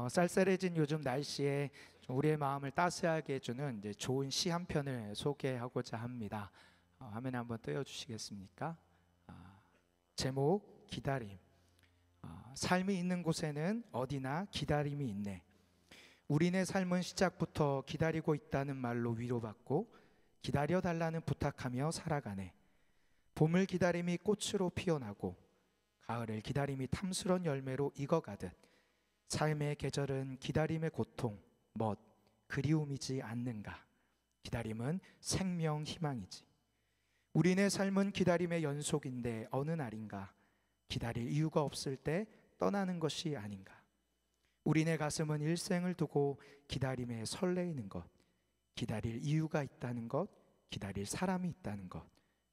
쌀쌀해진 요즘 날씨에 우리의 마음을 따스하게 해주는 이제 좋은 시 한 편을 소개하고자 합니다. 화면에 한번 띄워주시겠습니까? 제목 기다림. 삶이 있는 곳에는 어디나 기다림이 있네. 우리네 삶은 시작부터 기다리고 있다는 말로 위로받고 기다려달라는 부탁하며 살아가네. 봄을 기다림이 꽃으로 피어나고 가을을 기다림이 탐스런 열매로 익어가듯 삶의 계절은 기다림의 고통, 멋, 그리움이지 않는가. 기다림은 생명 희망이지. 우리네 삶은 기다림의 연속인데 어느 날인가 기다릴 이유가 없을 때 떠나는 것이 아닌가. 우리네 가슴은 일생을 두고 기다림에 설레이는 것, 기다릴 이유가 있다는 것, 기다릴 사람이 있다는 것,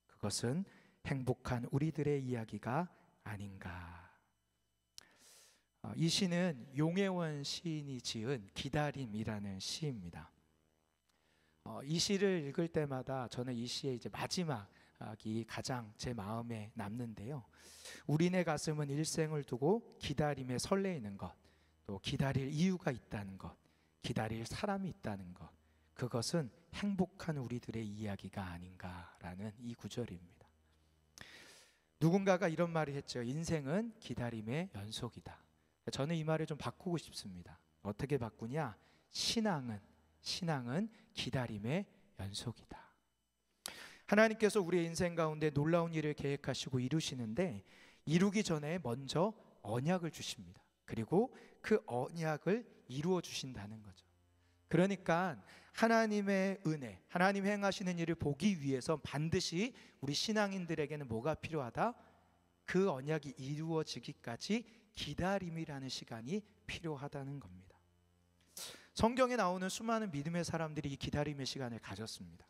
그것은 행복한 우리들의 이야기가 아닌가. 이 시는 용혜원 시인이 지은 기다림이라는 시입니다. 이 시를 읽을 때마다 저는 이 시의 이제 마지막이 가장 제 마음에 남는데요. 우리네 가슴은 일생을 두고 기다림에 설레이는 것, 또 기다릴 이유가 있다는 것, 기다릴 사람이 있다는 것, 그것은 행복한 우리들의 이야기가 아닌가라는 이 구절입니다. 누군가가 이런 말을 했죠. 인생은 기다림의 연속이다. 저는 이 말을 좀 바꾸고 싶습니다. 어떻게 바꾸냐? 신앙은 기다림의 연속이다. 하나님께서 우리의 인생 가운데 놀라운 일을 계획하시고 이루시는데 이루기 전에 먼저 언약을 주십니다. 그리고 그 언약을 이루어 주신다는 거죠. 그러니까 하나님의 은혜, 하나님 행하시는 일을 보기 위해서 반드시 우리 신앙인들에게는 뭐가 필요하다? 그 언약이 이루어지기까지 기다림이라는 시간이 필요하다는 겁니다. 성경에 나오는 수많은 믿음의 사람들이 이 기다림의 시간을 가졌습니다.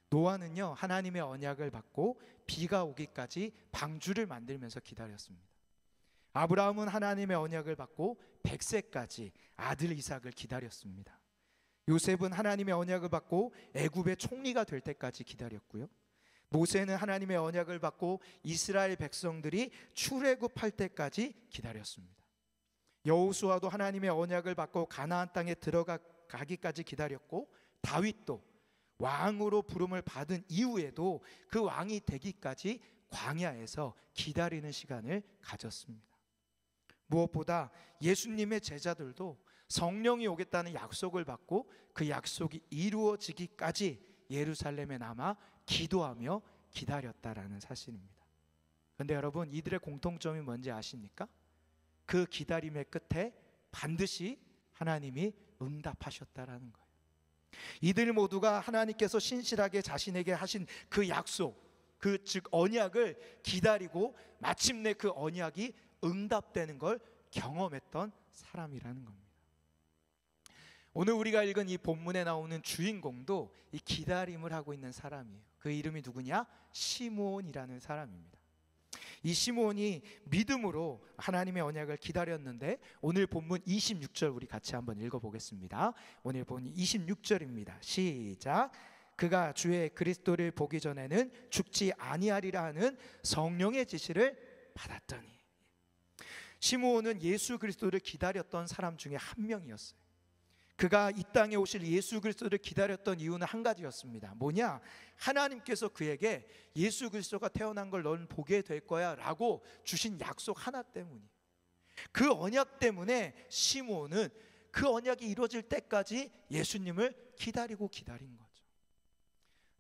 노아는요, 하나님의 언약을 받고 비가 오기까지 방주를 만들면서 기다렸습니다. 아브라함은 하나님의 언약을 받고 100세까지 아들 이삭을 기다렸습니다. 요셉은 하나님의 언약을 받고 애굽의 총리가 될 때까지 기다렸고요. 모세는 하나님의 언약을 받고 이스라엘 백성들이 출애굽할 때까지 기다렸습니다. 여호수아도 하나님의 언약을 받고 가나안 땅에 들어가기까지 기다렸고, 다윗도 왕으로 부름을 받은 이후에도 그 왕이 되기까지 광야에서 기다리는 시간을 가졌습니다. 무엇보다 예수님의 제자들도 성령이 오겠다는 약속을 받고 그 약속이 이루어지기까지 예루살렘에 남아 기도하며 기다렸다라는 사실입니다. 그런데 여러분, 이들의 공통점이 뭔지 아십니까? 그 기다림의 끝에 반드시 하나님이 응답하셨다라는 거예요. 이들 모두가 하나님께서 신실하게 자신에게 하신 그 약속, 즉 언약을 기다리고 마침내 그 언약이 응답되는 걸 경험했던 사람이라는 겁니다. 오늘 우리가 읽은 이 본문에 나오는 주인공도 이 기다림을 하고 있는 사람이에요. 그 이름이 누구냐? 시므온이라는 사람입니다. 이 시므온이 믿음으로 하나님의 언약을 기다렸는데 오늘 본문 26절 우리 같이 한번 읽어보겠습니다. 오늘 본문 26절입니다. 시작. 그가 주의 그리스도를 보기 전에는 죽지 아니하리라 하는 성령의 지시를 받았더니. 시므온은 예수 그리스도를 기다렸던 사람 중에 한 명이었어요. 그가 이 땅에 오실 예수 그리스도를 기다렸던 이유는 한 가지였습니다. 뭐냐? 하나님께서 그에게 예수 그리스도가 태어난 걸 넌 보게 될 거야 라고 주신 약속 하나 때문이에요. 그 언약 때문에 시므온은 그 언약이 이루어질 때까지 예수님을 기다린 거죠.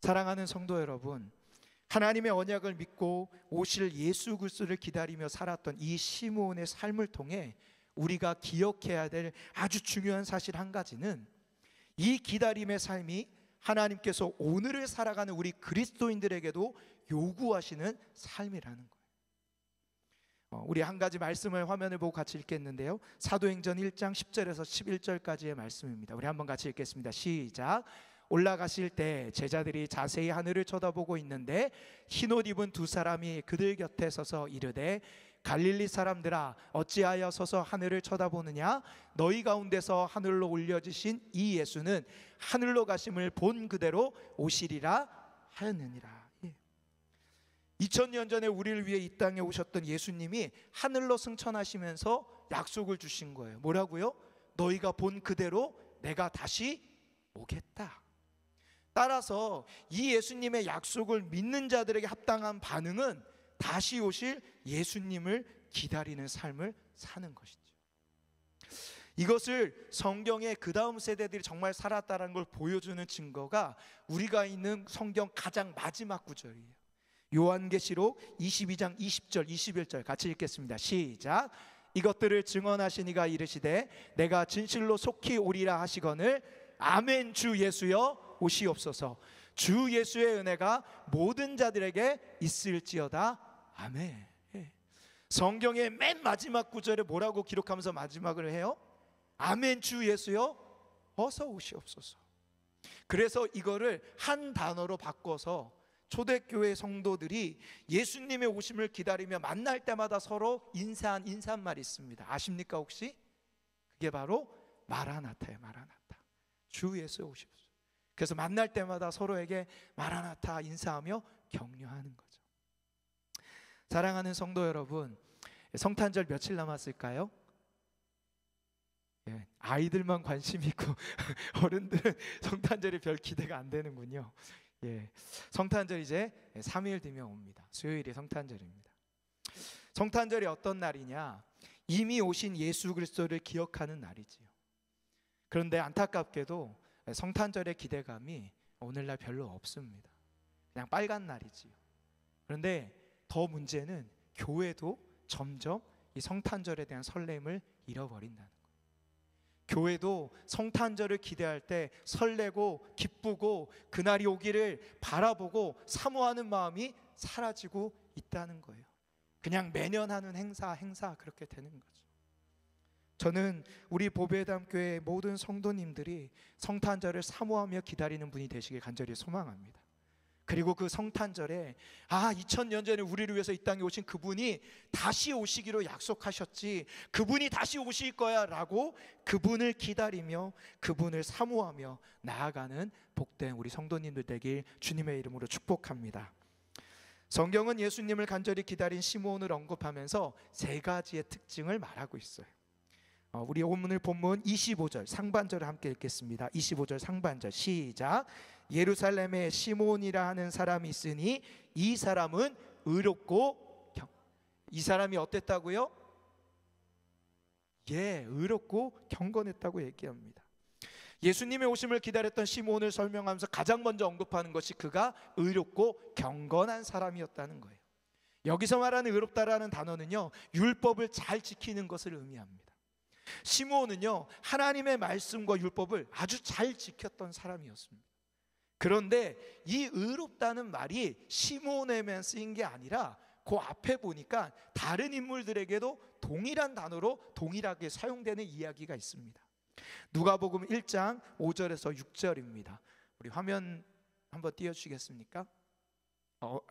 사랑하는 성도 여러분, 하나님의 언약을 믿고 오실 예수 그리스도를 기다리며 살았던 이 시므온의 삶을 통해 우리가 기억해야 될 아주 중요한 사실 한 가지는 이 기다림의 삶이 하나님께서 오늘을 살아가는 우리 그리스도인들에게도 요구하시는 삶이라는 거예요. 우리 한 가지 말씀을 화면을 보고 같이 읽겠는데요. 사도행전 1장 10절에서 11절까지의 말씀입니다. 우리 한번 같이 읽겠습니다. 시작. 올라가실 때 제자들이 자세히 하늘을 쳐다보고 있는데 흰옷 입은 두 사람이 그들 곁에 서서 이르되 갈릴리 사람들아 어찌하여 서서 하늘을 쳐다보느냐? 너희 가운데서 하늘로 올려지신 이 예수는 하늘로 가심을 본 그대로 오시리라 하였느니라. 2000년 전에 우리를 위해 이 땅에 오셨던 예수님이 하늘로 승천하시면서 약속을 주신 거예요. 뭐라고요? 너희가 본 그대로 내가 다시 오겠다. 따라서 이 예수님의 약속을 믿는 자들에게 합당한 반응은 다시 오실 예수님을 기다리는 삶을 사는 것이죠. 이것을 성경의 그 다음 세대들이 정말 살았다는 걸 보여주는 증거가 우리가 있는 성경 가장 마지막 구절이에요. 요한계시록 22장 20절 21절 같이 읽겠습니다. 시작. 이것들을 증언하신 이가 이르시되 내가 진실로 속히 오리라 하시거늘 아멘. 주 예수여 오시옵소서. 주 예수의 은혜가 모든 자들에게 있을지어다. 아멘. 성경의 맨 마지막 구절에 뭐라고 기록하면서 마지막을 해요? 아멘. 주 예수여 어서 오시옵소서. 그래서 이거를 한 단어로 바꿔서 초대교회 성도들이 예수님의 오심을 기다리며 만날 때마다 서로 인사한 인사말이 있습니다. 아십니까 혹시? 그게 바로 마라나타예요. 마라나타. 주 예수 오시옵소서. 그래서 만날 때마다 서로에게 마라나타 인사하며 격려하는 거죠. 사랑하는 성도 여러분, 성탄절 며칠 남았을까요? 아이들만 관심 있고 어른들은 성탄절이 별 기대가 안 되는군요. 성탄절 이제 3일 뒤면 옵니다. 수요일이 성탄절입니다. 성탄절이 어떤 날이냐? 이미 오신 예수 그리스도를 기억하는 날이지요. 그런데 안타깝게도 성탄절의 기대감이 오늘날 별로 없습니다. 그냥 빨간 날이지요. 그런데 더 문제는 교회도 점점 이 성탄절에 대한 설렘을 잃어버린다는 거예요. 교회도 성탄절을 기대할 때 설레고 기쁘고 그날이 오기를 바라보고 사모하는 마음이 사라지고 있다는 거예요. 그냥 매년 하는 행사 그렇게 되는 거죠. 저는 우리 보배담교회 모든 성도님들이 성탄절을 사모하며 기다리는 분이 되시길 간절히 소망합니다. 그리고 그 성탄절에 2000년 전에 우리를 위해서 이 땅에 오신 그분이 다시 오시기로 약속하셨지, 그분이 다시 오실 거야 라고 그분을 기다리며 그분을 사모하며 나아가는 복된 우리 성도님들 되길 주님의 이름으로 축복합니다. 성경은 예수님을 간절히 기다린 시므온을 언급하면서 세 가지의 특징을 말하고 있어요. 우리 오늘 본문 25절 상반절을 함께 읽겠습니다. 25절 상반절 시작. 예루살렘에 시므온이라 하는 사람이 있으니 이 사람은 의롭고 이 사람이 어땠다고요? 의롭고 경건했다고 얘기합니다. 예수님의 오심을 기다렸던 시므온을 설명하면서 가장 먼저 언급하는 것이 그가 의롭고 경건한 사람이었다는 거예요. 여기서 말하는 의롭다라는 단어는요, 율법을 잘 지키는 것을 의미합니다. 시므온은요, 하나님의 말씀과 율법을 아주 잘 지켰던 사람이었습니다. 그런데 이 의롭다는 말이 시므온에만 쓰인 게 아니라 그 앞에 보니까 다른 인물들에게도 동일한 단어로 동일하게 사용되는 이야기가 있습니다. 누가복음 1장 5절에서 6절입니다. 우리 화면 한번 띄워주시겠습니까?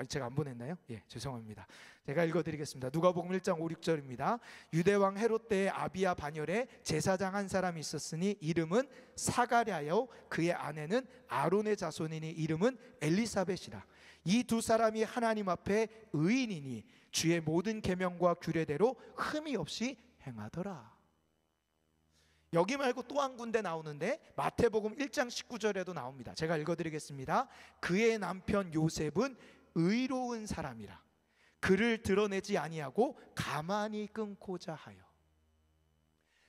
제가 안 보냈나요? 죄송합니다. 제가 읽어드리겠습니다. 누가복음 1장 5, 6절입니다. 유대왕 헤롯 때의 아비야 반열에 제사장 한 사람이 있었으니 이름은 사가랴요 그의 아내는 아론의 자손이니 이름은 엘리사벳이라. 이 두 사람이 하나님 앞에 의인이니 주의 모든 계명과 규례대로 흠이 없이 행하더라. 여기 말고 또 한 군데 나오는데 마태복음 1장 19절에도 나옵니다. 제가 읽어드리겠습니다. 그의 남편 요셉은 의로운 사람이라 그를 드러내지 아니하고 가만히 끊고자 하여.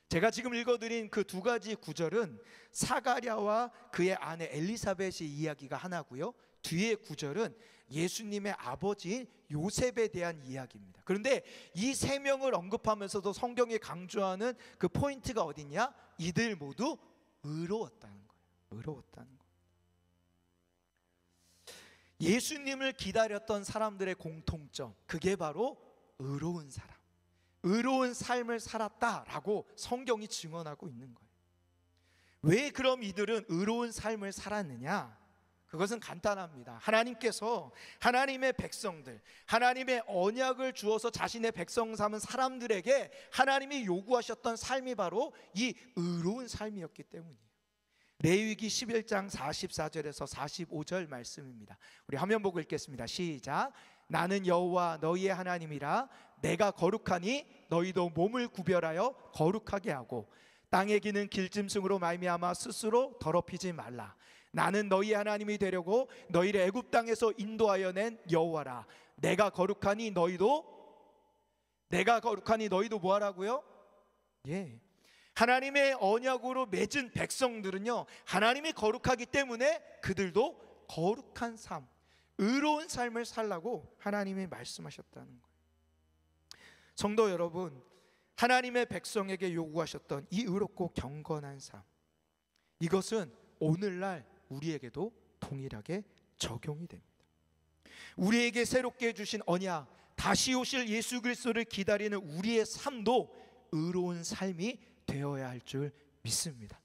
제가 지금 읽어드린 그 두 가지 구절은 사가랴와 그의 아내 엘리사벳의 이야기가 하나고요, 뒤에 구절은 예수님의 아버지인 요셉에 대한 이야기입니다. 그런데 이 세 명을 언급하면서도 성경이 강조하는 그 포인트가 어디냐? 이들 모두 의로웠다는 거예요. 의로웠다는 거예요. 예수님을 기다렸던 사람들의 공통점, 그게 바로 의로운 사람, 의로운 삶을 살았다라고 성경이 증언하고 있는 거예요. 왜 그럼 이들은 의로운 삶을 살았느냐? 그것은 간단합니다. 하나님께서 하나님의 백성들, 하나님의 언약을 주어서 자신의 백성 삼은 사람들에게 하나님이 요구하셨던 삶이 바로 이 의로운 삶이었기 때문이에요. 레위기 11장 44절에서 45절 말씀입니다. 우리 화면 보고 읽겠습니다. 시작. 나는 여호와 너희의 하나님이라 내가 거룩하니 너희도 몸을 구별하여 거룩하게 하고 땅에 기는 길짐승으로 말미암아 스스로 더럽히지 말라. 나는 너희 하나님이 되려고 너희를 애굽 땅에서 인도하여 낸 여호와라. 내가 거룩하니 너희도 뭐하라고요? 예. 하나님의 언약으로 맺은 백성들은요, 하나님이 거룩하기 때문에 그들도 거룩한 삶, 의로운 삶을 살라고 하나님이 말씀하셨다는 거예요. 성도 여러분, 하나님의 백성에게 요구하셨던 이 의롭고 경건한 삶, 이것은 오늘날 우리에게도 동일하게 적용이 됩니다. 우리에게 새롭게 주신 언약, 다시 오실 예수 그리스도를 기다리는 우리의 삶도 의로운 삶이 되어야 할 줄 믿습니다.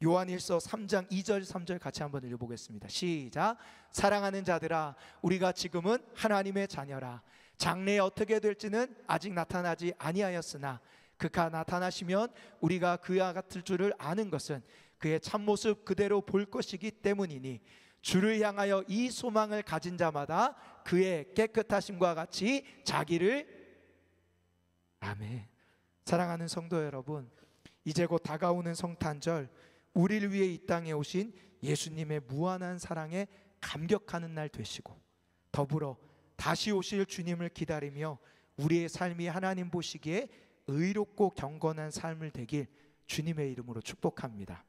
요한일서 3장 2절 3절 같이 한번 읽어보겠습니다. 시작. 사랑하는 자들아, 우리가 지금은 하나님의 자녀라. 장래에 어떻게 될지는 아직 나타나지 아니하였으나 그가 나타나시면 우리가 그와 같을 줄을 아는 것은 그의 참모습 그대로 볼 것이기 때문이니 주를 향하여 이 소망을 가진 자마다 그의 깨끗하심과 같이 자기를 아멘. 사랑하는 성도 여러분, 이제 곧 다가오는 성탄절, 우리를 위해 이 땅에 오신 예수님의 무한한 사랑에 감격하는 날 되시고, 더불어 다시 오실 주님을 기다리며 우리의 삶이 하나님 보시기에 의롭고 경건한 삶을 되길 주님의 이름으로 축복합니다.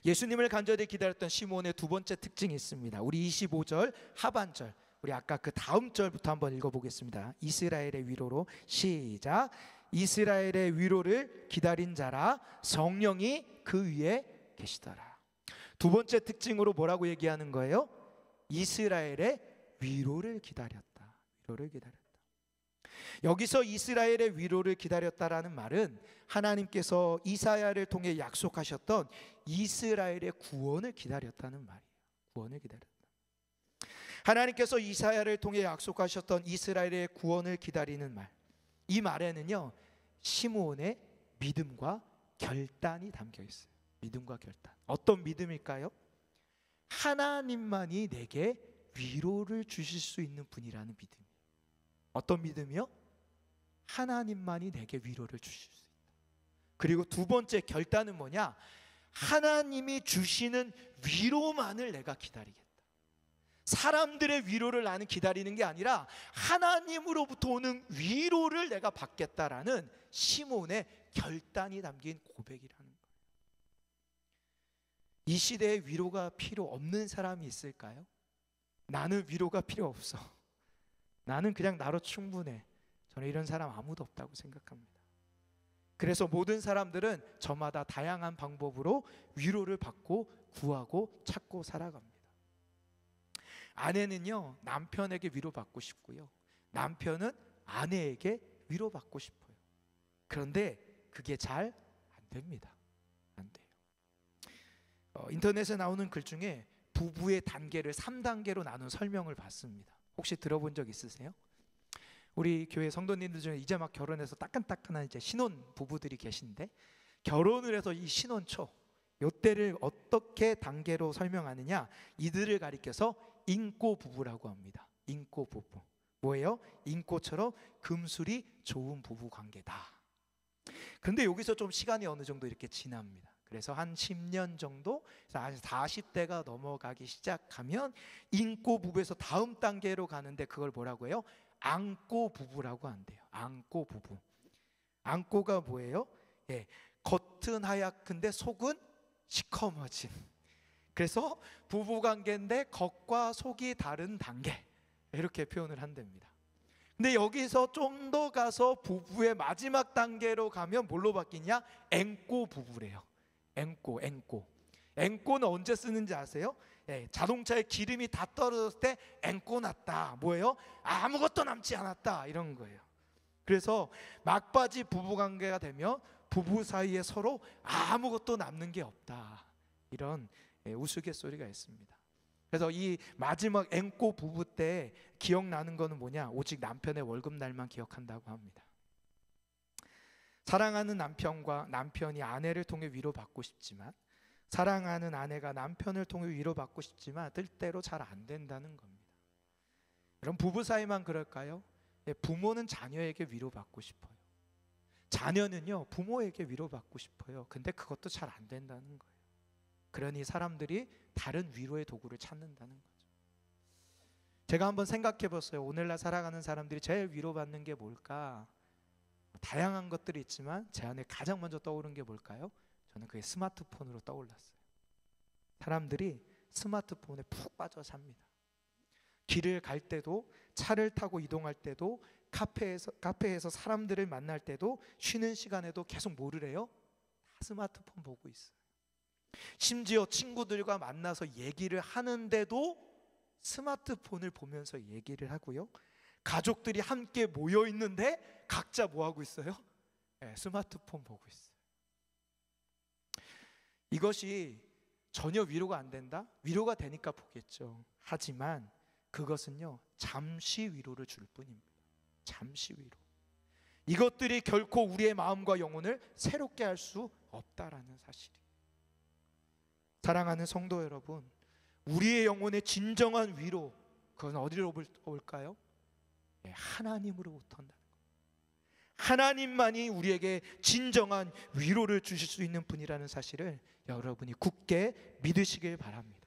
예수님을 간절히 기다렸던 시므온의 두 번째 특징이 있습니다. 우리 25절 하반절, 우리 아까 그 다음 절부터 한번 읽어보겠습니다. 이스라엘의 위로로 시작. 이스라엘의 위로를 기다린 자라 성령이 그 위에 계시더라. 두 번째 특징으로 뭐라고 얘기하는 거예요? 이스라엘의 위로를 기다렸다. 위로를 기다렸다. 여기서 이스라엘의 위로를 기다렸다라는 말은 하나님께서 이사야를 통해 약속하셨던 이스라엘의 구원을 기다렸다는 말이에요. 구원을 기다렸다. 하나님께서 이사야를 통해 약속하셨던 이스라엘의 구원을 기다리는 말, 이 말에는요, 시므온의 믿음과 결단이 담겨 있어요. 믿음과 결단. 어떤 믿음일까요? 하나님만이 내게 위로를 주실 수 있는 분이라는 믿음. 어떤 믿음이요? 하나님만이 내게 위로를 주실 수 있다. 그리고 두 번째 결단은 뭐냐? 하나님이 주시는 위로만을 내가 기다리겠다. 사람들의 위로를 나는 기다리는 게 아니라 하나님으로부터 오는 위로를 내가 받겠다라는 시므온의 결단이 담긴 고백이라는 거예요. 이 시대에 위로가 필요 없는 사람이 있을까요? 나는 위로가 필요 없어. 나는 그냥 나로 충분해. 저는 이런 사람 아무도 없다고 생각합니다. 그래서 모든 사람들은 저마다 다양한 방법으로 위로를 받고 구하고 찾고 살아갑니다. 아내는요, 남편에게 위로받고 싶고요, 남편은 아내에게 위로받고 싶어요. 그런데 그게 잘 안 됩니다. 안 돼요. 인터넷에 나오는 글 중에 부부의 단계를 3단계로 나눈 설명을 봤습니다. 혹시 들어본 적 있으세요? 우리 교회 성도님들 중에 이제 막 결혼해서 따끈따끈한 이제 신혼 부부들이 계신데, 결혼을 해서 이 신혼 초 요때를 어떻게 단계로 설명하느냐, 이들을 가리켜서 인꼬 부부라고 합니다. 인꼬 부부. 뭐예요? 인꼬처럼 금술이 좋은 부부 관계다. 그런데 여기서 좀 시간이 어느 정도 이렇게 지납니다. 그래서 한 10년 정도, 한 40대가 넘어가기 시작하면 인꼬 부부에서 다음 단계로 가는데 그걸 뭐라고 해요? 앙꼬 부부라고 한대요. 앙꼬 부부. 앙꼬가 뭐예요? 예, 겉은 하얗근데 속은 시커머진. 그래서 부부관계인데 겉과 속이 다른 단계, 이렇게 표현을 한답니다. 근데 여기서 좀 더 가서 부부의 마지막 단계로 가면 뭘로 바뀌냐? 앵꼬 부부래요. 앵꼬는 언제 쓰는지 아세요? 예, 자동차에 기름이 다 떨어졌을 때 앵꼬 났다. 뭐예요? 아무것도 남지 않았다, 이런 거예요. 그래서 막바지 부부관계가 되면 부부 사이에 서로 아무것도 남는 게 없다, 이런 우스갯소리가 있습니다. 그래서 이 마지막 앵꼬 부부 때 기억나는 거는 뭐냐? 오직 남편의 월급날만 기억한다고 합니다. 사랑하는 남편과 남편이 아내를 통해 위로받고 싶지만, 사랑하는 아내가 남편을 통해 위로받고 싶지만 때때로 잘 안 된다는 겁니다. 그럼 부부 사이만 그럴까요? 부모는 자녀에게 위로받고 싶어요. 자녀는요 부모에게 위로받고 싶어요. 근데 그것도 잘 안 된다는 거예요. 그러니 사람들이 다른 위로의 도구를 찾는다는 거죠. 제가 한번 생각해 봤어요. 오늘날 살아가는 사람들이 제일 위로받는 게 뭘까? 다양한 것들이 있지만 제 안에 가장 먼저 떠오른 게 뭘까요? 저는 그게 스마트폰으로 떠올랐어요. 사람들이 스마트폰에 푹 빠져 삽니다. 길을 갈 때도, 차를 타고 이동할 때도, 카페에서 사람들을 만날 때도, 쉬는 시간에도 계속 뭐를 해요? 다 스마트폰 보고 있어요. 심지어 친구들과 만나서 얘기를 하는데도 스마트폰을 보면서 얘기를 하고요. 가족들이 함께 모여 있는데 각자 뭐 하고 있어요? 스마트폰 보고 있어요. 이것이 전혀 위로가 안 된다? 위로가 되니까 보겠죠. 하지만 그것은요 잠시 위로를 줄 뿐입니다. 잠시 위로. 이것들이 결코 우리의 마음과 영혼을 새롭게 할 수 없다라는 사실이에요. 사랑하는 성도 여러분, 우리의 영혼의 진정한 위로, 그건 어디로 올까요? 하나님으로부터 온다는 거예요. 하나님만이 우리에게 진정한 위로를 주실 수 있는 분이라는 사실을 여러분이 굳게 믿으시길 바랍니다.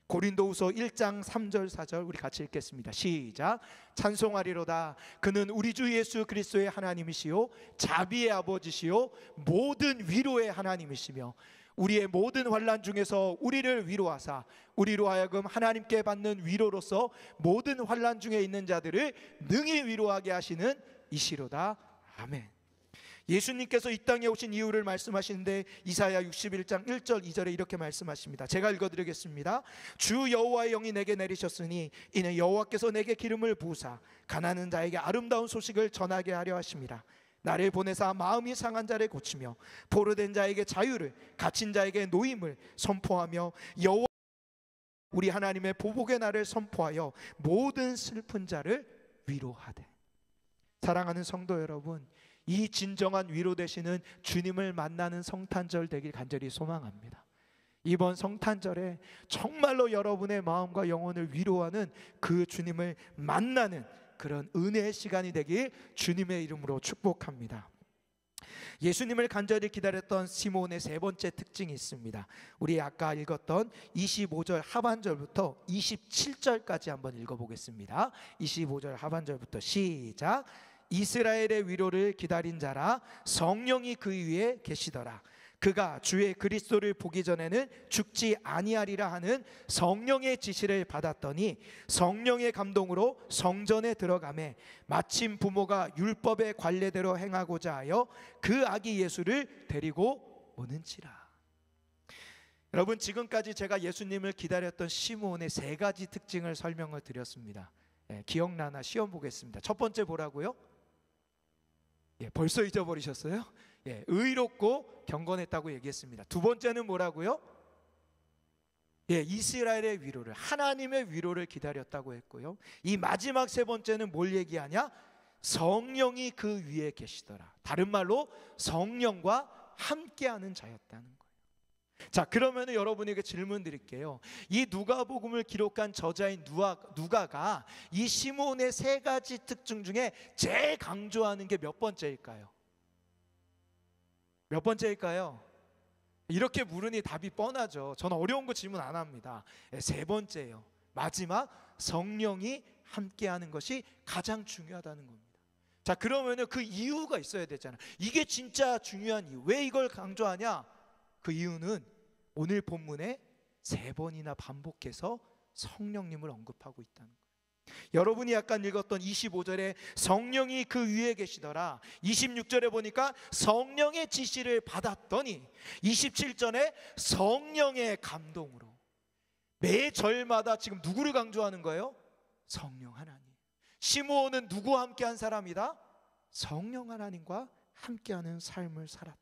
고린도후서 1장 3절 4절 우리 같이 읽겠습니다. 시작. 찬송하리로다. 그는 우리 주 예수 그리스도의 하나님이시요 자비의 아버지시요 모든 위로의 하나님이시며 우리의 모든 환난 중에서 우리를 위로하사 우리로 하여금 하나님께 받는 위로로서 모든 환난 중에 있는 자들을 능히 위로하게 하시는 이시로다. 아멘. 예수님께서 이 땅에 오신 이유를 말씀하시는데 이사야 61장 1절 2절에 이렇게 말씀하십니다. 제가 읽어드리겠습니다. 주 여호와의 영이 내게 내리셨으니 이는 여호와께서 내게 기름을 부으사 가난한 자에게 아름다운 소식을 전하게 하려 하심이라. 나를 보내사 마음이 상한 자를 고치며 포로된 자에게 자유를, 갇힌 자에게 노임을 선포하며 여호와 우리 하나님의 보복의 날을 선포하여 모든 슬픈 자를 위로하되. 사랑하는 성도 여러분, 이 진정한 위로 되시는 주님을 만나는 성탄절 되길 간절히 소망합니다. 이번 성탄절에 정말로 여러분의 마음과 영혼을 위로하는 그 주님을 만나는 그런 은혜의 시간이 되길 주님의 이름으로 축복합니다. 예수님을 간절히 기다렸던 시몬의 세 번째 특징이 있습니다. 우리 아까 읽었던 25절 하반절부터 27절까지 한번 읽어보겠습니다. 25절 하반절부터 시작. 이스라엘의 위로를 기다린 자라 성령이 그 위에 계시더라. 그가 주의 그리스도를 보기 전에는 죽지 아니하리라 하는 성령의 지시를 받았더니 성령의 감동으로 성전에 들어가매 마침 부모가 율법의 관례대로 행하고자 하여 그 아기 예수를 데리고 오는지라. 여러분, 지금까지 제가 예수님을 기다렸던 시므온의 세 가지 특징을 설명을 드렸습니다. 기억나나 시험 보겠습니다. 첫 번째 뭐라고요? 벌써 잊어버리셨어요? 의롭고 경건했다고 얘기했습니다. 두 번째는 뭐라고요? 이스라엘의 위로를, 하나님의 위로를 기다렸다고 했고요. 이 마지막 세 번째는 뭘 얘기하냐? 성령이 그 위에 계시더라. 다른 말로 성령과 함께하는 자였다는 거예요. 자, 그러면 여러분에게 질문 드릴게요. 이 누가복음을 기록한 저자인 누가가 이 시므온의 세 가지 특징 중에 제일 강조하는 게 몇 번째일까요? 몇 번째일까요? 이렇게 물으니 답이 뻔하죠. 저는 어려운 거 질문 안 합니다. 세 번째예요. 마지막 성령이 함께하는 것이 가장 중요하다는 겁니다. 자, 그러면 그 이유가 있어야 되잖아요. 이게 진짜 중요한 이유. 왜 이걸 강조하냐? 그 이유는 오늘 본문에 세 번이나 반복해서 성령님을 언급하고 있다는 거예요. 여러분이 아까 읽었던 25절에 성령이 그 위에 계시더라, 26절에 보니까 성령의 지시를 받았더니, 27절에 성령의 감동으로. 매 절마다 지금 누구를 강조하는 거예요? 성령 하나님. 시므온은 누구와 함께한 사람이다? 성령 하나님과 함께하는 삶을 살았다.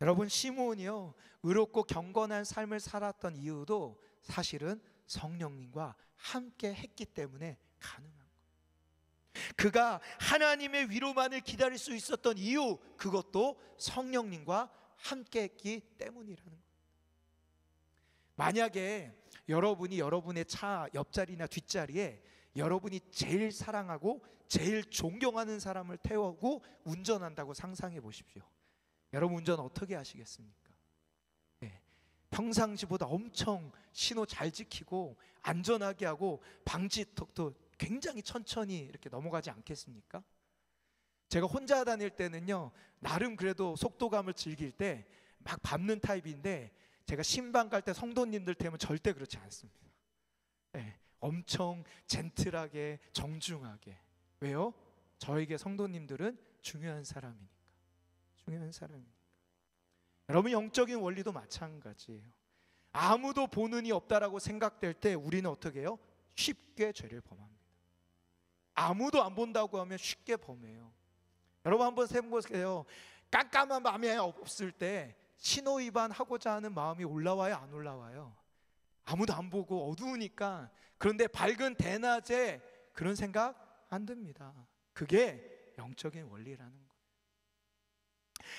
여러분, 시므온이요 의롭고 경건한 삶을 살았던 이유도 사실은 성령님과 함께 했기 때문에 가능한 거예요. 그가 하나님의 위로만을 기다릴 수 있었던 이유, 그것도 성령님과 함께 했기 때문이라는 거예요. 만약에 여러분이 여러분의 차 옆자리나 뒷자리에 여러분이 제일 사랑하고 제일 존경하는 사람을 태우고 운전한다고 상상해 보십시오. 여러분 운전 어떻게 하시겠습니까? 네. 평상시보다 엄청 신호 잘 지키고 안전하게 하고 방지턱도 굉장히 천천히 이렇게 넘어가지 않겠습니까? 제가 혼자 다닐 때는요, 나름 그래도 속도감을 즐길 때 막 밟는 타입인데, 제가 신방 갈 때 성도님들 태우면 절대 그렇지 않습니다. 네, 엄청 젠틀하게 정중하게. 왜요? 저에게 성도님들은 중요한 사람이니까. 중요한 사람이니까. 여러분 영적인 원리도 마찬가지예요. 아무도 보는 이 없다라고 생각될 때 우리는 어떻게 해요? 쉽게 죄를 범합니다. 아무도 안 본다고 하면 쉽게 범해요. 여러분 한번 생각해보세요. 깜깜한 밤에 없을 때 신호위반 하고자 하는 마음이 올라와요, 안 올라와요? 아무도 안 보고 어두우니까. 그런데 밝은 대낮에 그런 생각 안 듭니다. 그게 영적인 원리라는 거예요.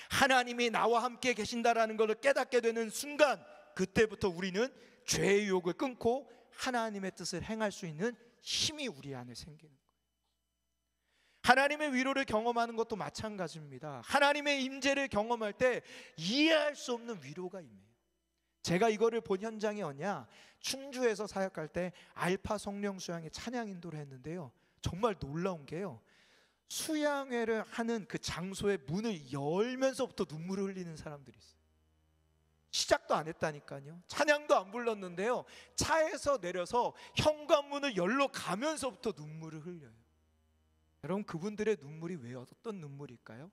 하나님이 나와 함께 계신다라는 것을 깨닫게 되는 순간, 그때부터 우리는 죄의 유혹을 끊고 하나님의 뜻을 행할 수 있는 힘이 우리 안에 생기는 거예요. 하나님의 위로를 경험하는 것도 마찬가지입니다. 하나님의 임재를 경험할 때 이해할 수 없는 위로가 임해요. 제가 이거를 본 현장이 어냐, 충주에서 사역할 때 알파 성령 수양회 찬양 인도를 했는데요, 정말 놀라운 게요, 수양회를 하는 그 장소의 문을 열면서부터 눈물을 흘리는 사람들이 있어요. 시작도 안 했다니까요. 찬양도 안 불렀는데요, 차에서 내려서 현관문을 열러 가면서부터 눈물을 흘려요. 여러분 그분들의 눈물이 왜 어떤 눈물일까요?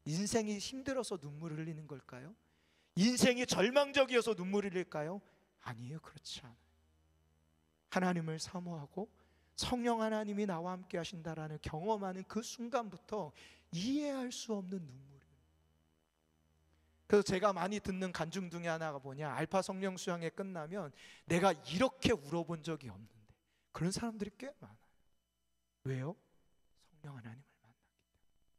인생이 힘들어서 눈물을 흘리는 걸까요? 인생이 절망적이어서 눈물을 흘릴까요? 아니에요. 그렇지 않아요. 하나님을 사모하고 성령 하나님이 나와 함께 하신다라는 경험하는 그 순간부터 이해할 수 없는 눈물이에요. 그래서 제가 많이 듣는 간증 중에 하나가 뭐냐, 알파 성령 수양회 끝나면 내가 이렇게 울어본 적이 없는데, 그런 사람들이 꽤 많아요. 왜요? 성령 하나님을 만났기 때문에.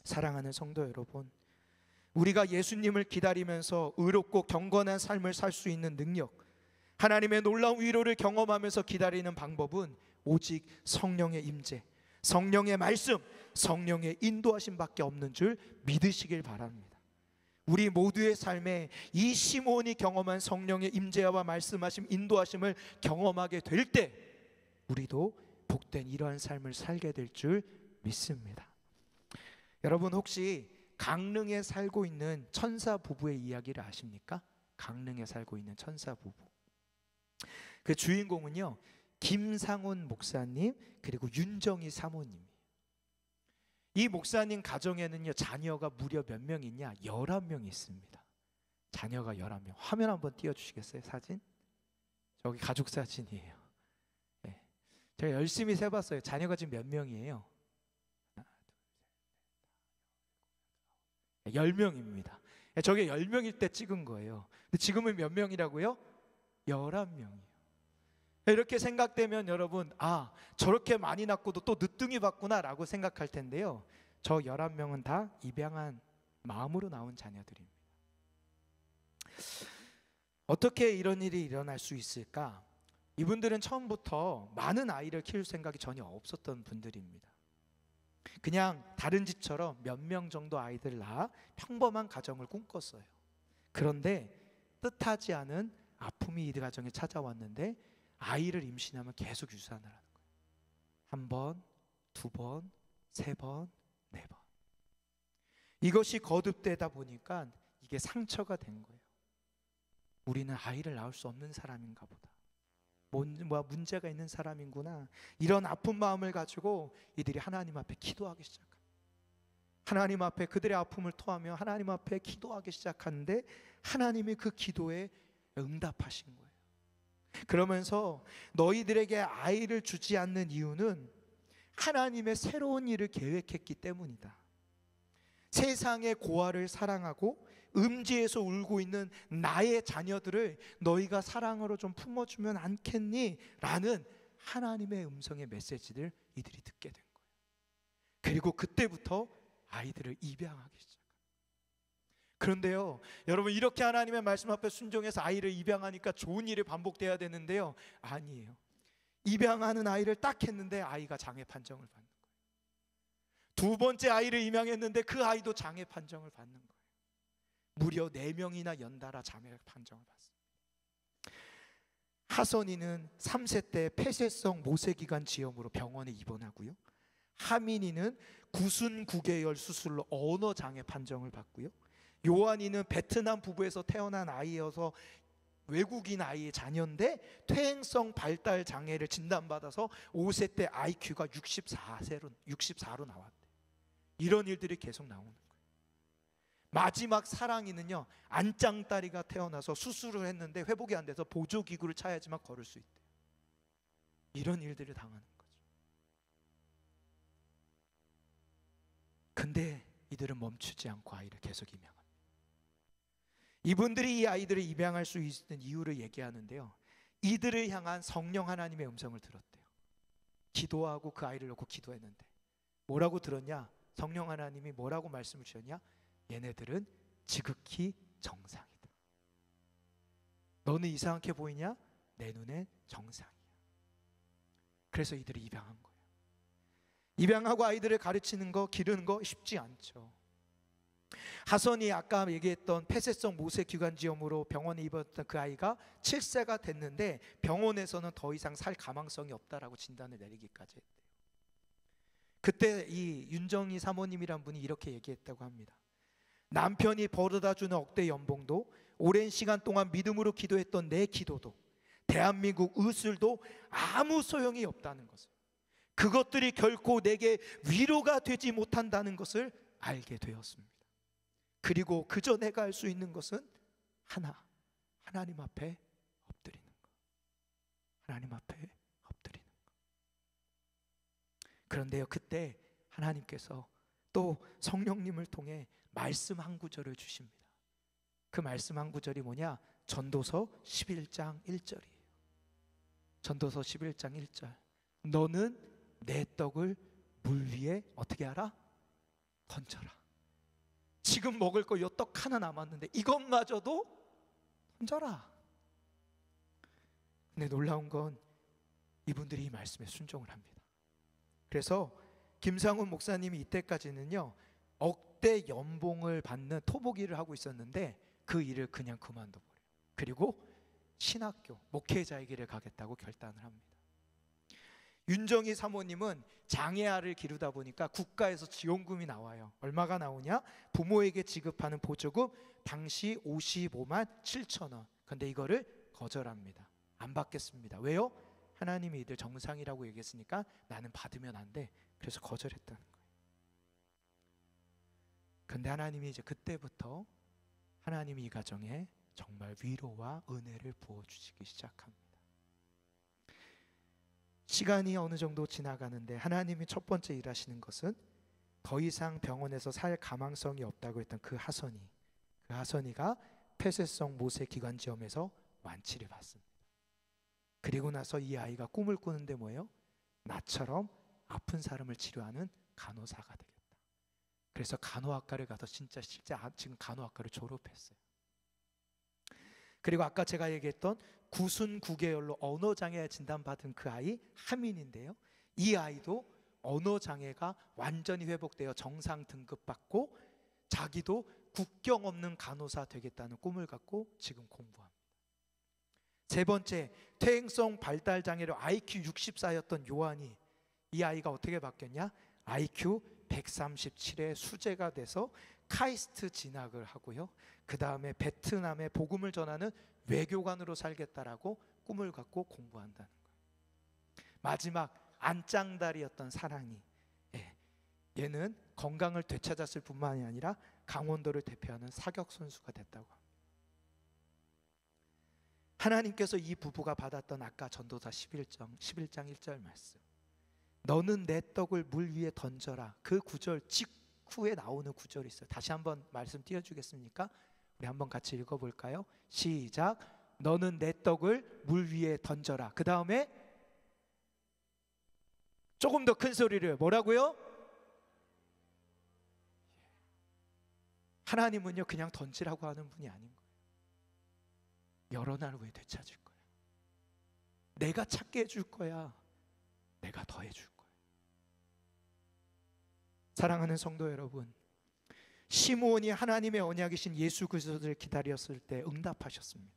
사랑하는 성도 여러분, 우리가 예수님을 기다리면서 의롭고 경건한 삶을 살 수 있는 능력, 하나님의 놀라운 위로를 경험하면서 기다리는 방법은 오직 성령의 임재, 성령의 말씀, 성령의 인도하심밖에 없는 줄 믿으시길 바랍니다. 우리 모두의 삶에 이 시몬이 경험한 성령의 임재와 말씀하심, 인도하심을 경험하게 될 때 우리도 복된 이러한 삶을 살게 될 줄 믿습니다. 여러분 혹시 강릉에 살고 있는 천사 부부의 이야기를 아십니까? 강릉에 살고 있는 천사 부부. 그 주인공은요, 김상훈 목사님 그리고 윤정희 사모님. 이 목사님 가정에는요, 자녀가 무려 몇 명 있냐? 11명 있습니다. 자녀가 11명. 화면 한번 띄워주시겠어요? 사진? 저기 가족 사진이에요. 네. 제가 열심히 세봤어요. 자녀가 지금 몇 명이에요? 10명입니다. 저게 10명일 때 찍은 거예요. 근데 지금은 몇 명이라고요? 11명이에요. 이렇게 생각되면 여러분, 아, 저렇게 많이 낳고도 또 늦둥이 봤구나 라고 생각할 텐데요, 저 11명은 다 입양한 마음으로 나온 자녀들입니다. 어떻게 이런 일이 일어날 수 있을까? 이분들은 처음부터 많은 아이를 키울 생각이 전혀 없었던 분들입니다. 그냥 다른 집처럼 몇 명 정도 아이들 낳아 평범한 가정을 꿈꿨어요. 그런데 뜻하지 않은 아픔이 이 가정에 찾아왔는데, 아이를 임신하면 계속 유산을 하는 거예요. 한 번, 두 번, 세 번, 네 번. 이것이 거듭되다 보니까 이게 상처가 된 거예요. 우리는 아이를 낳을 수 없는 사람인가 보다. 문제가 있는 사람이구나. 이런 아픈 마음을 가지고 이들이 하나님 앞에 기도하기 시작합니다. 하나님 앞에 그들의 아픔을 토하며 하나님 앞에 기도하기 시작하는데, 하나님이 그 기도에 응답하신 거예요. 그러면서 너희들에게 아이를 주지 않는 이유는 하나님의 새로운 일을 계획했기 때문이다. 세상의 고아를 사랑하고 음지에서 울고 있는 나의 자녀들을 너희가 사랑으로 좀 품어주면 않겠니? 라는 하나님의 음성의 메시지를 이들이 듣게 된 거예요. 그리고 그때부터 아이들을 입양하기 시작합니다. 그런데요, 여러분, 이렇게 하나님의 말씀 앞에 순종해서 아이를 입양하니까 좋은 일이 반복돼야 되는데요, 아니에요. 입양하는 아이를 딱 했는데 아이가 장애 판정을 받는 거예요. 두 번째 아이를 입양했는데 그 아이도 장애 판정을 받는 거예요. 무려 4명이나 연달아 장애 판정을 받습니다. 하선이는 3세 때 폐쇄성 모세기관 지염으로 병원에 입원하고요. 하민이는 구순 9개월 수술로 언어 장애 판정을 받고요. 요한이는 베트남 부부에서 태어난 아이여서 외국인 아이의 자녀인데 퇴행성 발달 장애를 진단받아서 5세 때 IQ가 64로 나왔대. 이런 일들이 계속 나오는 거예요. 마지막 사랑이는요, 안짱다리가 태어나서 수술을 했는데 회복이 안 돼서 보조기구를 차야지만 걸을 수 있대요. 이런 일들을 당하는 거죠. 근데 이들은 멈추지 않고 아이를 계속 입양합니다. 이분들이 이 아이들을 입양할 수 있는 이유를 얘기하는데요, 이들을 향한 성령 하나님의 음성을 들었대요. 기도하고 그 아이를 놓고 기도했는데 뭐라고 들었냐? 성령 하나님이 뭐라고 말씀을 주셨냐? 얘네들은 지극히 정상이다. 너는 이상하게 보이냐? 내 눈엔 정상이야. 그래서 이들이 입양한 거예요. 입양하고 아이들을 가르치는 거, 기르는 거 쉽지 않죠. 하선이 아까 얘기했던 폐쇄성 모세기관지염으로 병원에 입원했던 그 아이가 7세가 됐는데 병원에서는 더 이상 살 가망성이 없다라고 진단을 내리기까지 했대요. 그때 이 윤정희 사모님이란 분이 이렇게 얘기했다고 합니다. 남편이 벌어다주는 억대 연봉도, 오랜 시간 동안 믿음으로 기도했던 내 기도도, 대한민국 의술도 아무 소용이 없다는 것을, 그것들이 결코 내게 위로가 되지 못한다는 것을 알게 되었습니다. 그리고 그저 내가 할 수 있는 것은 하나님 앞에 엎드리는 것. 하나님 앞에 엎드리는 것. 그런데요, 그때 하나님께서 또 성령님을 통해 말씀 한 구절을 주십니다. 그 말씀 한 구절이 뭐냐? 전도서 11장 1절이에요. 전도서 11장 1절. 너는 내 떡을 물 위에 어떻게 하라? 던져라. 지금 먹을 거 요 떡 하나 남았는데 이것마저도 던져라. 근데 놀라운 건 이분들이 이 말씀에 순종을 합니다. 그래서 김상훈 목사님이 이때까지는요, 억대 연봉을 받는 토목 일을 하고 있었는데 그 일을 그냥 그만둬버려요. 그리고 신학교 목회자의 길을 가겠다고 결단을 합니다. 윤정희 사모님은 장애아를 기르다 보니까 국가에서 지원금이 나와요. 얼마가 나오냐? 부모에게 지급하는 보조금 당시 55만 7천 원. 근데 이거를 거절합니다. 안 받겠습니다. 왜요? 하나님이 이들 정상이라고 얘기했으니까 나는 받으면 안 돼. 그래서 거절했다는 거예요. 근데 하나님이 이제 그때부터 하나님이 이 가정에 정말 위로와 은혜를 부어주시기 시작합니다. 시간이 어느 정도 지나가는데 하나님이 첫 번째 일하시는 것은 더 이상 병원에서 살 가망성이 없다고 했던 그 하선이가 폐쇄성 모세기관지염에서 완치를 받습니다. 그리고 나서 이 아이가 꿈을 꾸는데 뭐예요? 나처럼 아픈 사람을 치료하는 간호사가 되겠다. 그래서 간호학과를 가서 실제 지금 간호학과를 졸업했어요. 그리고 아까 제가 얘기했던 구순 9개월로 언어장애 진단받은 그 아이 하민인데요, 이 아이도 언어장애가 완전히 회복되어 정상 등급받고 자기도 국경 없는 간호사 되겠다는 꿈을 갖고 지금 공부합니다. 세 번째, 퇴행성 발달장애로 IQ 64였던 요한이, 이 아이가 어떻게 바뀌었냐? IQ 137의 수재가 돼서 카이스트 진학을 하고요, 그 다음에 베트남에 복음을 전하는 외교관으로 살겠다라고 꿈을 갖고 공부한다는 거예요. 마지막 안짱다리였던 사랑이, 얘는 건강을 되찾았을 뿐만이 아니라 강원도를 대표하는 사격 선수가 됐다고 합니다. 하나님께서 이 부부가 받았던 아까 전도서 11장 1절 말씀, 너는 내 떡을 물 위에 던져라, 그 구절 직후에 나오는 구절이 있어요. 다시 한번 말씀 띄워주겠습니까? 우리 한번 같이 읽어볼까요? 시작. 너는 내 떡을 물 위에 던져라. 그 다음에 조금 더 큰 소리를, 뭐라고요? 하나님은요 그냥 던지라고 하는 분이 아닌 거예요. 여러 날 후에 되찾을 거예요. 내가 찾게 해줄 거야. 내가 더 해줄 거야. 사랑하는 성도 여러분, 시므온이 하나님의 언약이신 예수 그리스도를 기다렸을 때 응답하셨습니다.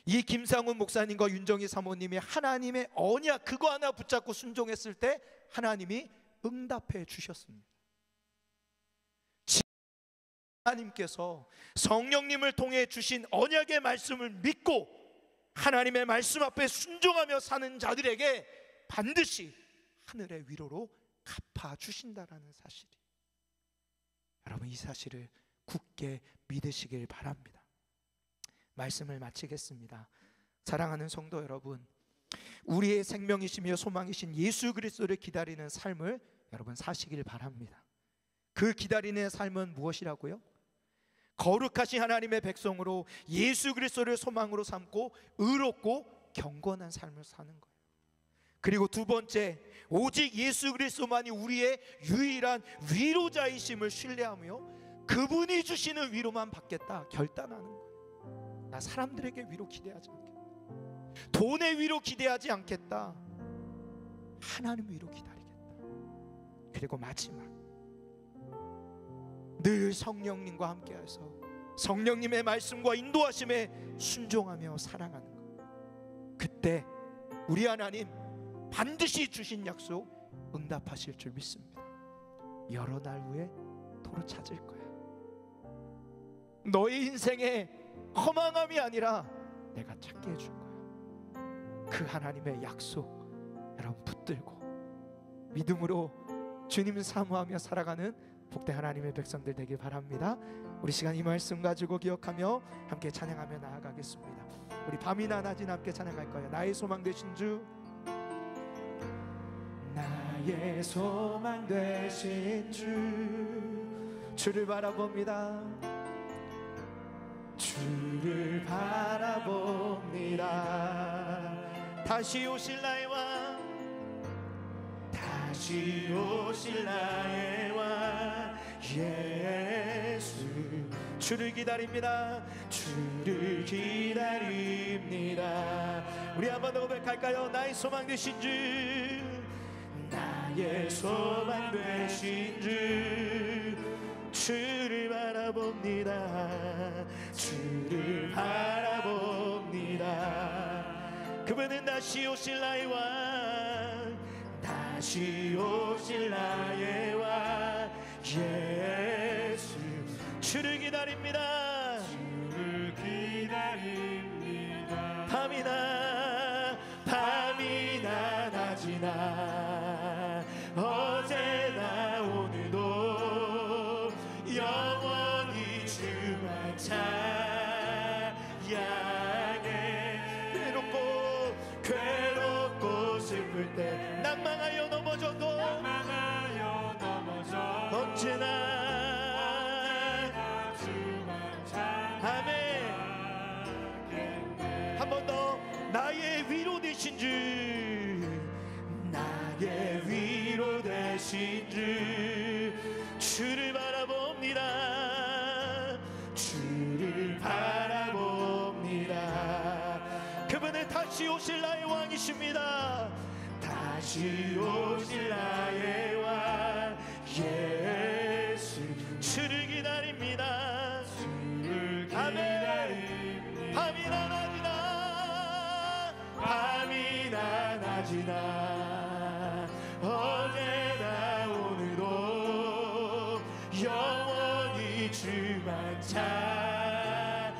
이 김상훈 목사님과 윤정희 사모님이 하나님의 언약 그거 하나 붙잡고 순종했을 때 하나님이 응답해 주셨습니다. 하나님께서 성령님을 통해 주신 언약의 말씀을 믿고 하나님의 말씀 앞에 순종하며 사는 자들에게 반드시 하늘의 위로로 갚아주신다라는 사실이, 여러분 이 사실을 굳게 믿으시길 바랍니다. 말씀을 마치겠습니다. 사랑하는 성도 여러분, 우리의 생명이시며 소망이신 예수 그리스도를 기다리는 삶을 여러분 사시길 바랍니다. 그 기다리는 삶은 무엇이라고요? 거룩하신 하나님의 백성으로 예수 그리스도를 소망으로 삼고 의롭고 경건한 삶을 사는 거예요. 그리고 두 번째, 오직 예수 그리스도만이 우리의 유일한 위로자이심을 신뢰하며 그분이 주시는 위로만 받겠다 결단하는 거예요. 나 사람들에게 위로 기대하지 않겠다. 돈의 위로 기대하지 않겠다. 하나님 위로 기다리겠다. 그리고 마지막, 늘 성령님과 함께해서 성령님의 말씀과 인도하심에 순종하며 살아가는 것. 그때 우리 하나님 반드시 주신 약속 응답하실 줄 믿습니다. 여러 날 후에 도로 찾을 거야. 너의 인생에 허망함이 아니라 내가 찾게 해줄 거야. 그 하나님의 약속 여러분 붙들고 믿음으로 주님을 사모하며 살아가는 복된 하나님의 백성들 되길 바랍니다. 우리 시간 이 말씀 가지고 기억하며 함께 찬양하며 나아가겠습니다. 우리 밤이나 낮이나 함께 찬양할 거예요. 나의 소망 되신 주, 나의 소망 되신 주, 주를 바라봅니다. 주를 바라봅니다. 다시 오실 나의 왕, 다시 오실 나의 왕 예수, 주를 기다립니다. 주를 기다립니다. 우리 한번 더 고백할까요? 나의 소망 되신 주, 나의 소망 되신 주, 주를 바라봅니다. 주를 바라봅니다. 그분은 다시 오실 나의 왕, 다시 오실 나의 왕 예수, 주를 기다립니다. 주를 기다립니다. 밤이나 낮이나 어제나 오늘도 영원히 주만 찬양해. 괴롭고 슬플 때 난망하여 넘어져도 언제나 주만 찬양해. 한 번 더, 나의 위로 되신 주, 나의 위로 되신 주, 주를 바라봅니다. 주를 바라봅니다. 그분은 다시 오실 나의 왕이십니다. 다시 오실 나의 왕 예수, 주를 기다립니다. 주를 기다립니다. 밤이나 낮이나, 밤이나 낮이나 어제나 오늘도 영원히 주만 찬양해.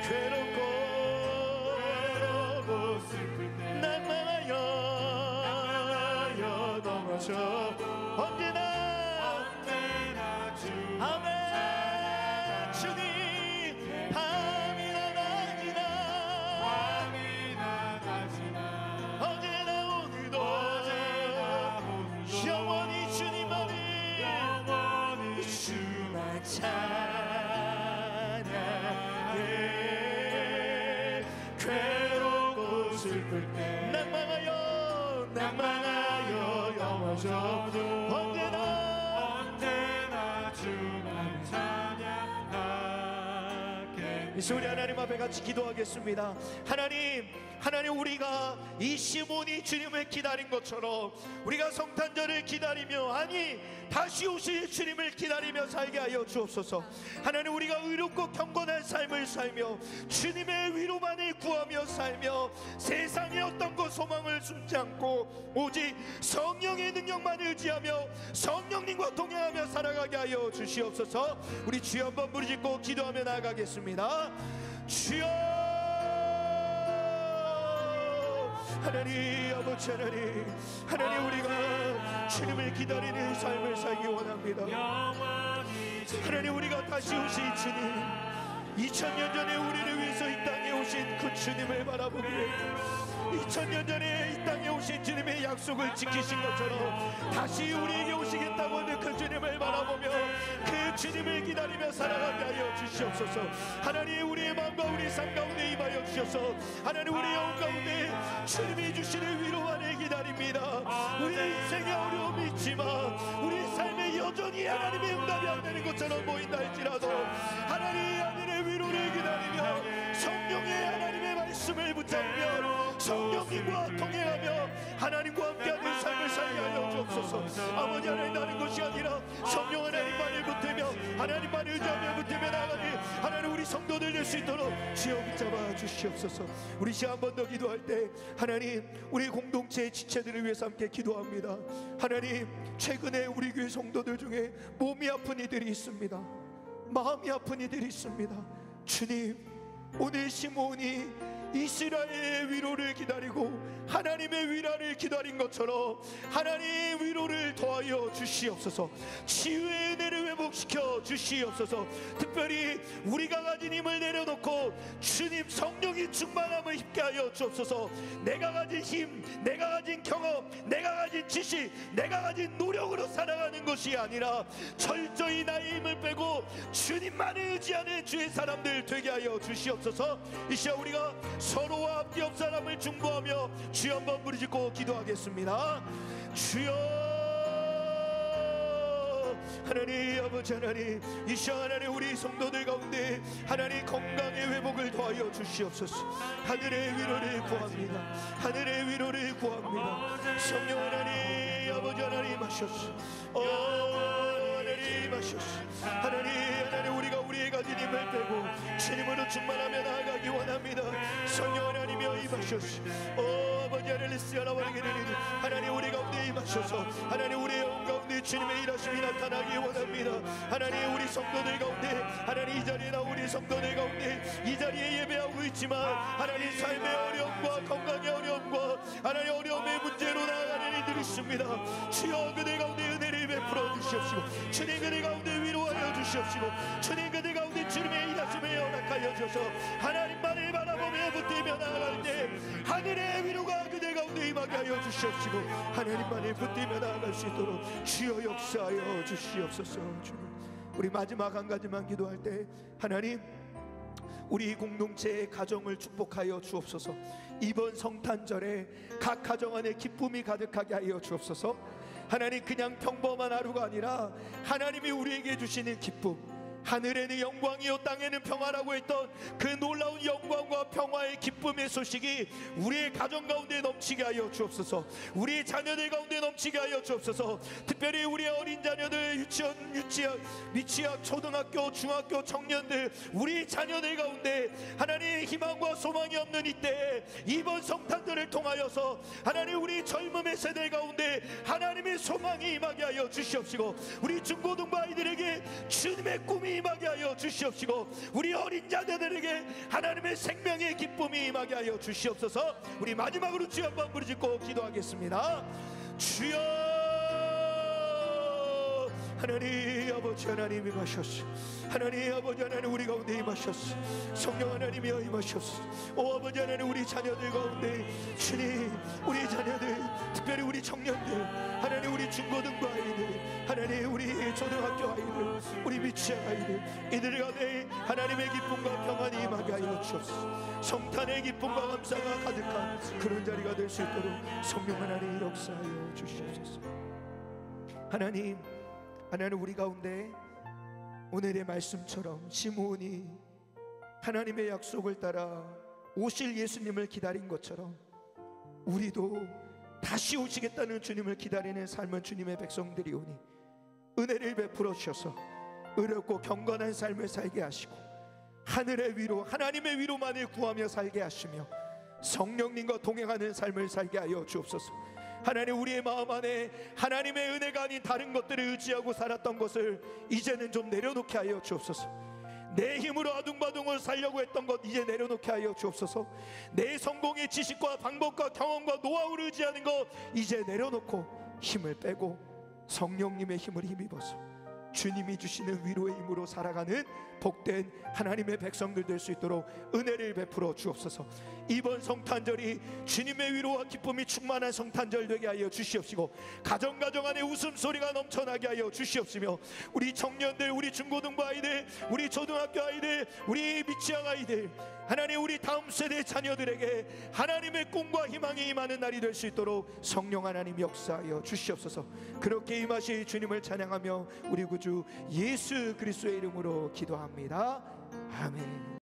괴롭고 슬플 때 난망하여 넘어져 언제나 주만 아멘. 주님 밤이나 낮이나 언제나 오늘도 영원히 주님만이 주만 찬양해. 괴롭고 슬플 때 난망하여 넘어져도 언제나 주만 찬양하게. 이 시간 하나님 앞에 같이 기도하겠습니다. 하나님, 하나님, 우리가 이 시몬이 주님을 기다린 것처럼 우리가 성탄절을 기다리며, 아니 다시 오실 주님을 기다리며 살게 하여 주옵소서. 하나님, 우리가 의롭고 경건한 삶을 살며 주님의 위로만을 구하며 살며 세상의 어떤 것 소망을 숨지 않고 오직 성령의 능력만 의지하며 성령님과 동행하며 살아가게 하여 주시옵소서. 우리 주여 한번 부르짖고 기도하며 나아가겠습니다. 주여, 하나님, 아버지 하나님, 하나님, 우리가 주님을 기다리는 삶을 살기 원합니다. 하나님, 우리가 다시 오신 주님, 2000년 전에 우리를 위해서 이 땅에 오신 그 주님을 바라보기에 2000년 전에 이 땅에 오신 주님의 약속을 지키신 것처럼 다시 우리에게 오시겠다고 하는 그 주님을 바라보며 그 주님을 기다리며 살아가게 하여 주시옵소서. 하나님, 우리의 마음과 우리 삶 가운데 임하여 주셔서 하나님, 우리 영혼 가운데 주님이 주시는 위로만을 기다립니다. 우리 인생의 어려움이 있지만 우리 삶에 여전히 하나님의 응답이 안 되는 것처럼 보인다 할지라도 하나님, 하늘의 위로를 기다리며 성령의 하나님의 말씀을 붙잡며 성령님과 동행하며 하나님과 함께하는 삶을 살게 하여 주옵소서. 아버지 하나님, 나는 것이 아니라 성령 하나님만을 붙들며 하나님만을 의지하며 붙들며 나아가니 하나님, 우리 성도들 될 수 있도록 주여 붙잡아 주시옵소서. 우리 시간 한 번 더 기도할 때 하나님, 우리 공동체의 지체들을 위해서 함께 기도합니다. 하나님, 최근에 우리 교회 성도들 중에 몸이 아픈 이들이 있습니다. 마음이 아픈 이들이 있습니다. 주님, 오늘 시몬이 이스라엘의 위로를 기다리고 하나님의 위로를 기다린 것처럼 하나님의 위로를 더하여 주시옵소서. 치유의 은혜를 회복시켜 주시옵소서. 특별히 우리가 가진 힘을 내려놓고 주님 성령이 충만함을 입게 하여 주옵소서. 내가 가진 힘, 내가 가진 경험, 내가 가진 지식, 내가 가진 노력으로 살아가는 것이 아니라 철저히 나의 힘을 빼고 주님만을 의지하는 주의 사람들 되게 하여 주시옵소서. 이 시간 우리가 서로와 앞뒤 옆 사람을 중보하며 주여 한번 부르짖고 기도하겠습니다. 주여, 하나님, 아버지 하나님, 이 시간 하나님, 우리 성도들 가운데 하나님 건강의 회복을 더하여 주시옵소서. 하늘의 위로를 구합니다. 하늘의 위로를 구합니다. 성령 하나님, 아버지 하나님 하셨소. 하나님 하셨소. 하나님, 우리가 우리의 가진 힘을 빼고 주님으로 충만하며 나아가기 원합니다. 성령 하나님이여 임하소서. 아버지 하나님, 하나님, 우리 가운데 임하소서. 하나님, 우리의 영 가운데 주님의 일하심이 나타나기 원합니다. 하나님, 우리 성도들 가운데 하나님, 이 자리에 나온 우리 성도들 가운데 이 자리에 예배하고 있지만 하나님, 삶의 어려움과 건강의 어려움과 하나님 어려움의 문제로 나아가는 이들이 있습니다. 주여, 그들 가운데 은혜를 베풀어 주시옵시고 주님, 그들 가운데 위로하여 주시옵시고 주님, 그들 가운데 주님의 일하심을 허락하여 주셔서 하나님만을 바라보며 붙들며 나아갈 때 하늘의 위로가 그들 가운데 임하게 하여 주시옵시고 하나님만을 붙들며 나아갈 수 있도록 주여 역사하여 주시옵소서. 주님, 우리 마지막 한 가지만 기도할 때 하나님, 우리 공동체의 가정을 축복하여 주옵소서. 이번 성탄절에 각 가정 안에 기쁨이 가득하게 하여 주옵소서. 하나님, 그냥 평범한 하루가 아니라 하나님이 우리에게 주시는 기쁨, 하늘에는 영광이요 땅에는 평화라고 했던 그 놀라운 영광과 평화의 기쁨의 소식이 우리의 가정 가운데 넘치게 하여 주옵소서. 우리의 자녀들 가운데 넘치게 하여 주옵소서. 특별히 우리의 어린 자녀들, 유치원, 미취학, 초등학교, 중학교 청년들, 우리 자녀들 가운데 하나님 희망과 소망이 없는 이때 이번 성탄절을 통하여서 하나님, 우리 젊음의 세대 가운데 하나님의 소망이 임하게 하여 주시옵시고 우리 중고등부 아이들에게 주님의 꿈이 임하게 하여 주시옵시고 우리 어린 자녀들에게 하나님의 생명의 기쁨이 임하게 하여 주시옵소서. 우리 마지막으로 주여 한번 부르짖고 기도하겠습니다. 주여, 하나님, 아버지 하나님 임하셨소. 하나님, 아버지 하나님, 우리 가운데 임하셨소. 성령 하나님이여 임하셨소. 오 아버지 하나님, 우리 자녀들 가운데 주님, 우리 자녀들, 특별히 우리 청년들, 하나님, 우리 중고등부 아이들, 하나님, 우리 초등학교 아이들, 우리 미취학 아이들, 이들 가운데 하나님의 기쁨과 평안이 임하게 하여 주옵소서. 성탄의 기쁨과 감사가 가득한 그런 자리가 될 수 있도록 성령 하나님 역사하여 주시옵소서. 하나님, 우리 가운데 오늘의 말씀처럼 시므온이 하나님의 약속을 따라 오실 예수님을 기다린 것처럼 우리도 다시 오시겠다는 주님을 기다리는 삶은 주님의 백성들이오니 은혜를 베풀어 주셔서 의롭고 경건한 삶을 살게 하시고 하늘의 위로 하나님의 위로만을 구하며 살게 하시며 성령님과 동행하는 삶을 살게 하여 주옵소서. 하나님, 우리의 마음 안에 하나님의 은혜가 아닌 다른 것들을 의지하고 살았던 것을 이제는 좀 내려놓게 하여 주옵소서. 내 힘으로 아둥바둥을 살려고 했던 것 이제 내려놓게 하여 주옵소서. 내 성공의 지식과 방법과 경험과 노하우를 의지하는 것 이제 내려놓고 힘을 빼고 성령님의 힘을 힘입어서 주님이 주시는 위로의 힘으로 살아가는 복된 하나님의 백성들 될 수 있도록 은혜를 베풀어 주옵소서. 이번 성탄절이 주님의 위로와 기쁨이 충만한 성탄절 되게 하여 주시옵시고 가정 안에 웃음소리가 넘쳐나게 하여 주시옵시며 우리 청년들, 우리 중고등부 아이들, 우리 초등학교 아이들, 우리 미취학 아이들, 하나님 우리 다음 세대 자녀들에게 하나님의 꿈과 희망이 임하는 날이 될 수 있도록 성령 하나님 역사하여 주시옵소서. 그렇게 임하실 주님을 찬양하며 우리 구주 예수 그리스도의 이름으로 기도합니다. 아멘.